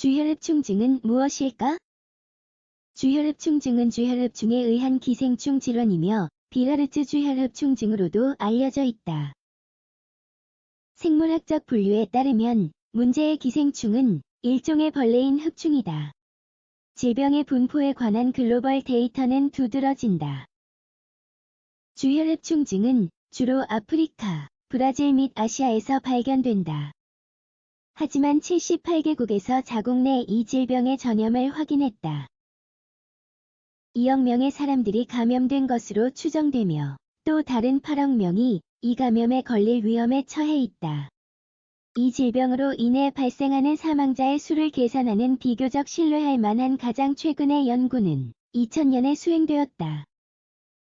주혈흡충증은 무엇일까? 주혈흡충증은 주혈흡충에 의한 기생충 질환이며 비하르츠 주혈흡충증으로도 알려져 있다. 생물학적 분류에 따르면 문제의 기생충은 일종의 벌레인 흡충이다. 질병의 분포에 관한 글로벌 데이터는 두드러진다. 주혈흡충증은 주로 아프리카, 브라질 및 아시아에서 발견된다. 하지만 78개국에서 자국 내 이 질병의 전염을 확인했다. 2억 명의 사람들이 감염된 것으로 추정되며 또 다른 8억 명이 이 감염에 걸릴 위험에 처해 있다. 이 질병으로 인해 발생하는 사망자의 수를 계산하는 비교적 신뢰할 만한 가장 최근의 연구는 2000년에 수행되었다.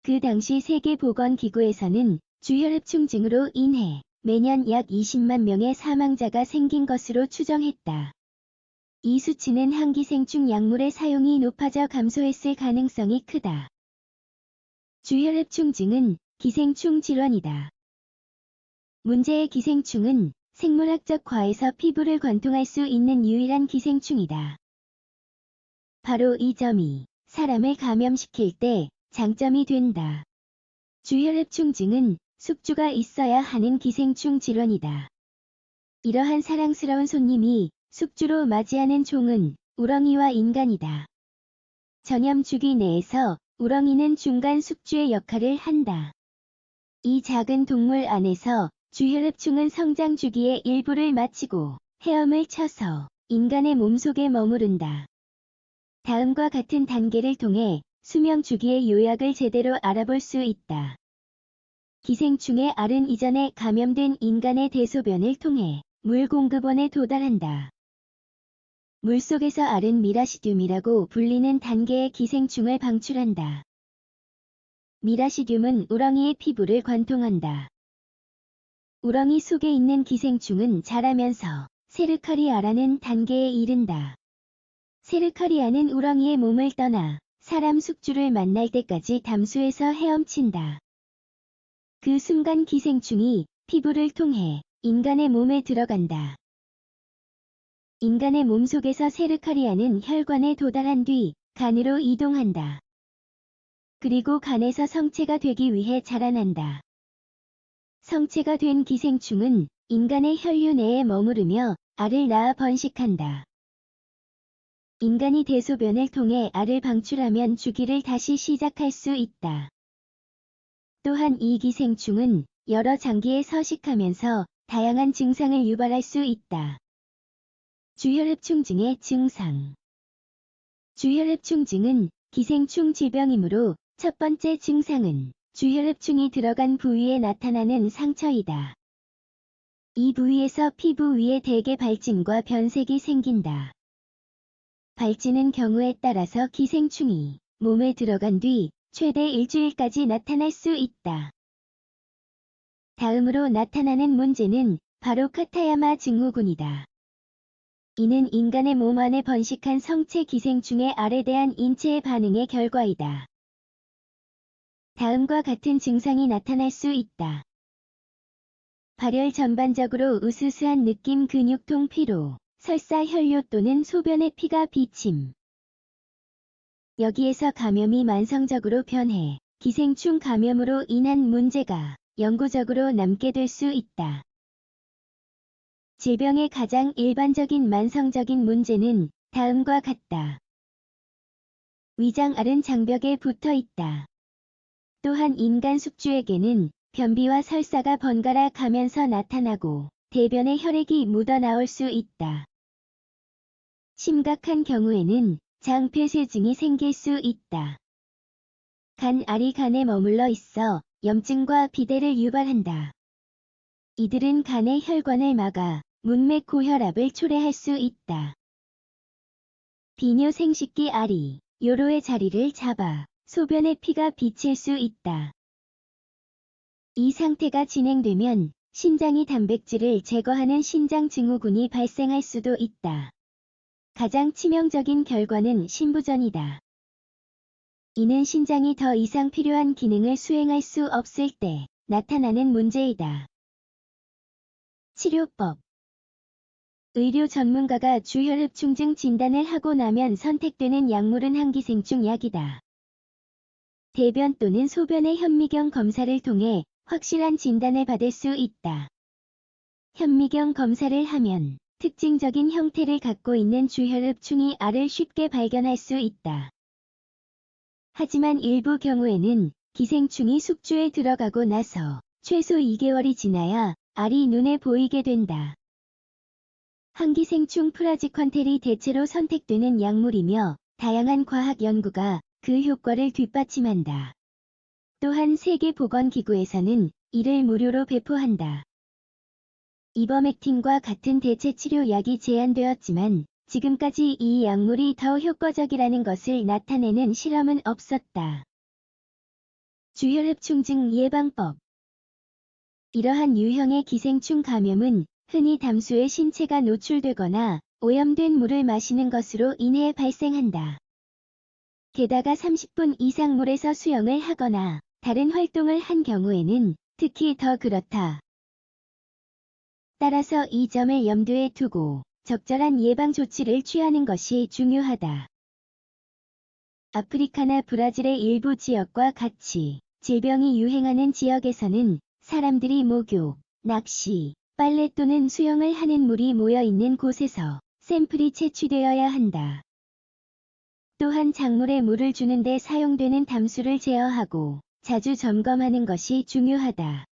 그 당시 세계보건기구에서는 주혈흡충증으로 인해 매년 약 20만 명의 사망자가 생긴 것으로 추정했다. 이 수치는 항기생충 약물의 사용이 높아져 감소했을 가능성이 크다. 주혈흡충증은 기생충 질환이다. 문제의 기생충은 생물학적 과에서 피부를 관통할 수 있는 유일한 기생충이다. 바로 이 점이 사람을 감염시킬 때 장점이 된다. 주혈흡충증은 숙주가 있어야 하는 기생충 질환이다. 이러한 사랑스러운 손님이 숙주로 맞이하는 종은 우렁이와 인간이다. 전염 주기 내에서 우렁이는 중간 숙주의 역할을 한다. 이 작은 동물 안에서 주혈흡충은 성장 주기의 일부를 마치고 헤엄을 쳐서 인간의 몸속에 머무른다. 다음과 같은 단계를 통해 수명 주기의 요약을 제대로 알아볼 수 있다. 기생충의 알은 이전에 감염된 인간의 대소변을 통해 물 공급원에 도달한다. 물속에서 알은 미라시듐이라고 불리는 단계의 기생충을 방출한다. 미라시듐은 우렁이의 피부를 관통한다. 우렁이 속에 있는 기생충은 자라면서 세르카리아라는 단계에 이른다. 세르카리아는 우렁이의 몸을 떠나 사람 숙주를 만날 때까지 담수에서 헤엄친다. 그 순간 기생충이 피부를 통해 인간의 몸에 들어간다. 인간의 몸속에서 세르카리아는 혈관에 도달한 뒤 간으로 이동한다. 그리고 간에서 성체가 되기 위해 자라난다. 성체가 된 기생충은 인간의 혈류 내에 머무르며 알을 낳아 번식한다. 인간이 대소변을 통해 알을 방출하면 주기를 다시 시작할 수 있다. 또한 이 기생충은 여러 장기에 서식하면서 다양한 증상을 유발할 수 있다. 주혈흡충증의 증상. 주혈흡충증은 기생충 질병이므로 첫 번째 증상은 주혈흡충이 들어간 부위에 나타나는 상처이다. 이 부위에서 피부 위에 대개 발진과 변색이 생긴다. 발진은 경우에 따라서 기생충이 몸에 들어간 뒤 최대 일주일까지 나타날 수 있다. 다음으로 나타나는 문제는 바로 카타야마 증후군이다. 이는 인간의 몸 안에 번식한 성체 기생충의 알에 대한 인체의 반응의 결과이다. 다음과 같은 증상이 나타날 수 있다. 발열 전반적으로 으스스한 느낌 근육통 피로, 설사 혈뇨 또는 소변의 피가 비침. 여기에서 감염이 만성적으로 변해 기생충 감염으로 인한 문제가 영구적으로 남게 될 수 있다. 질병의 가장 일반적인 만성적인 문제는 다음과 같다. 위장알은 장벽에 붙어 있다. 또한 인간 숙주에게는 변비와 설사가 번갈아 가면서 나타나고 대변에 혈액이 묻어나올 수 있다. 심각한 경우에는 장폐쇄증이 생길 수 있다. 간알이 간에 머물러 있어 염증과 비대를 유발한다. 이들은 간의 혈관을 막아 문맥 고혈압을 초래할 수 있다. 비뇨 생식기 알이 요로의 자리를 잡아 소변의 피가 비칠 수 있다. 이 상태가 진행되면 신장이 단백질을 제거하는 신장 증후군이 발생할 수도 있다. 가장 치명적인 결과는 신부전이다. 이는 신장이 더 이상 필요한 기능을 수행할 수 없을 때 나타나는 문제이다. 치료법. 의료 전문가가 주혈흡충증 진단을 하고 나면 선택되는 약물은 항기생충 약이다. 대변 또는 소변의 현미경 검사를 통해 확실한 진단을 받을 수 있다. 현미경 검사를 하면 특징적인 형태를 갖고 있는 주혈흡충이 알을 쉽게 발견할 수 있다. 하지만 일부 경우에는 기생충이 숙주에 들어가고 나서 최소 2개월이 지나야 알이 눈에 보이게 된다. 항기생충 프라지컨텔이 대체로 선택되는 약물이며 다양한 과학 연구가 그 효과를 뒷받침한다. 또한 세계보건기구에서는 이를 무료로 배포한다. 이버맥틴과 같은 대체 치료약이 제안되었지만 지금까지 이 약물이 더 효과적이라는 것을 나타내는 실험은 없었다. 주혈흡충증 예방법. 이러한 유형의 기생충 감염은 흔히 담수의 신체가 노출되거나 오염된 물을 마시는 것으로 인해 발생한다. 게다가 30분 이상 물에서 수영을 하거나 다른 활동을 한 경우에는 특히 더 그렇다. 따라서 이 점을 염두에 두고 적절한 예방 조치를 취하는 것이 중요하다. 아프리카나 브라질의 일부 지역과 같이 질병이 유행하는 지역에서는 사람들이 목욕, 낚시, 빨래 또는 수영을 하는 물이 모여 있는 곳에서 샘플이 채취되어야 한다. 또한 작물에 물을 주는데 사용되는 담수를 제어하고 자주 점검하는 것이 중요하다.